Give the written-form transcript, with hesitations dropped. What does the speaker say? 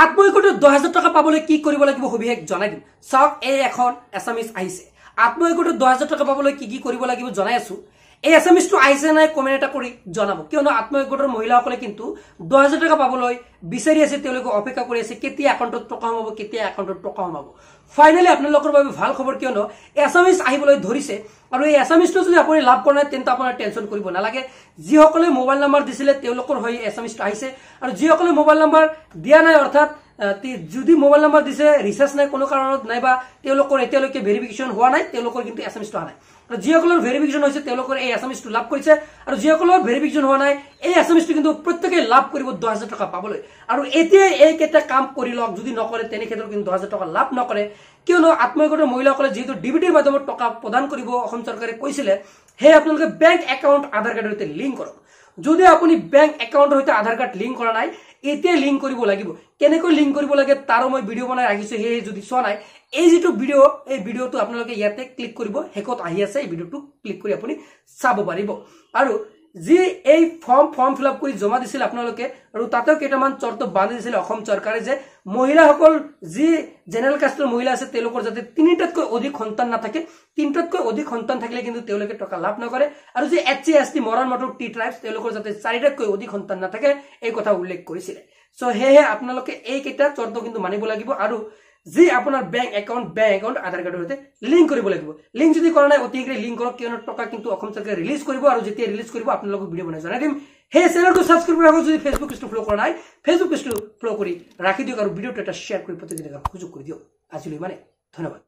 আত্মসহায়ক 10,000 টাকা পাবলৈ কি কৰিব লাগিব সবিশেষ জনাই দিম চাওক এই এখন এছএমএছ আহিছে আত্মসহায়ক 10,000 টাকা পাবলৈ কি কৰিব লাগিব জনাই আছো এই এছএমএছটো আহিছে নাই কমেন্ট এটা কৰি জনাব কিয়নো আত্মসহায়ক মহিলাসকলে কিন্তু 10,000 টাকা পাবলৈ বিচাৰি আছে তেওঁলোকে অপেক্ষা কৰি আছে কেতিয়া একাউণ্টত টকা সোমাব কেতিয়া একাউণ্টত টকা সোমাব ফাইনালি আপোনালোকৰ বাবে ভাল খবৰ কিয়নো এছএমএছ আহিবলৈ ধৰিছে আৰু এই এছএমএছটো যদি আপুনি লাভ কৰা নাই তেন্তে আপোনাৰ টেনচন কৰিব নালাগে যিসকলে মোবাইল নম্বৰ দিছিলে তেওঁলোকৰ হৈ এছএমএছটো আহিছে আৰু যিসকলে মোবাইল নম্বৰ দিয়া নাই অৰ্থাৎ যদি মোবাইল নম্বৰ দিছে ৰিচাৰ্জ নাই কোনো কাৰণত নাইবা তেওঁলোকৰ এতিয়ালৈকে ভেৰিফিকেশ্যন হোৱা নাই তেওঁলোকৰ কিন্তু এছএমএছটো অহা নাই আৰু যিসকলৰ ভেৰিফিকেশ্যন হৈছে তেওঁলোকৰ এই এছএমএছটো লাভ কৰিছে আৰু যিসকলৰ ভেৰিফিকেশ্যন হোৱা নাই এই এছএমএছটো কিন্তু প্ৰত্যেকে লাভ কৰিব 10,000 টাকা পাবলৈ আৰু এতিয়া এই কেইটা কাম কৰি লওক যদি নকৰে তেনে ক্ষেত্ৰত কিন্তু 10,000 টাকা লাভ নকৰে কিয়নো আত্মসহায়ক মহিলাসকলে যেহেতু ডিবিটিৰ মাধ্যমত টকা প্ৰদান কৰিব অসম চৰকাৰে কৈছিলে হে আপোনালোকে বেংক একাউণ্ট আধাৰ কাৰ্ডৰ সৈতে লিংক কৰক যদি আপুনি বেংক একাউণ্টৰ সৈতে আধাৰ কাৰ্ড লিংক কৰা নাই এতিয়া লিংক কৰিব লাগিব কেনেকৈ লিংক কৰিব লাগে তাৰো মই ভিডিও বনাই ৰাখিছো হে যদি চোৱা নাই এই যেটো ভিডিও এই ভিডিওটো আপোনালোকে ইয়াতে ক্লিক কৰিব হেকত আহি আছে এই ভিডিওটো ক্লিক কৰি আপুনি চাব পাৰিব আৰু যি এই ফৰ্ম ফিল আপ কৰি জমা দিছিল আপোনালোকে আৰু তাতেও কেইটামান চৰ্ত বান্ধি দিছিল অসম চৰকাৰে যে মহিলাসকল যি জেনেৰেল কাষ্টৰ মহিলা আছে তেওঁলোকৰ যাতে 3টাতকৈ অধিক সন্তান নাথাকে 3টাতকৈ অধিক সন্তান থাকিলে কিন্তু তেওঁলোকে টকা লাভ নকৰে আৰু যি এছচি এছটি মৰাণ মটৰ টি ট্ৰাইবছ তেওঁলোকৰ যাতে 4টাতকৈ অধিক সন্তান নাথাকে এই কথা উল্লেখ কৰিছিল সো হেহে আপোনালোকে এই কেইটা চৰ্ত কিন্তু মানিব লাগিব আৰু যি আপোনাৰ বেংক একাউণ্ট আধাৰ কাৰ্ডৰ সৈতে লিংক কৰিব লাগিব লিংক যদি কৰা নাই অতিশীঘ্ৰে লিংক কৰক কিয়নো টকা কিন্তু অসম চৰকাৰে ৰিলিজ কৰিব আৰু যেতিয়া ৰিলিজ কৰিব আপোনালোকক ভিডিও বনাই জনাই দিম হে চেনেলটো সাবস্ক্ৰাইব কৰি ৰাখক যদি ফেসবুক পেজটো ফলো কৰা নাই ফেসবুক পেজটো ফলো কৰি ৰাখি দিয়ক আৰু ভিডিওটো এটা শেয়াৰ কৰি প্ৰত্যেকজনে সুযোগ কৰি দিয়ক আজিলৈ মানে ধন্যবাদ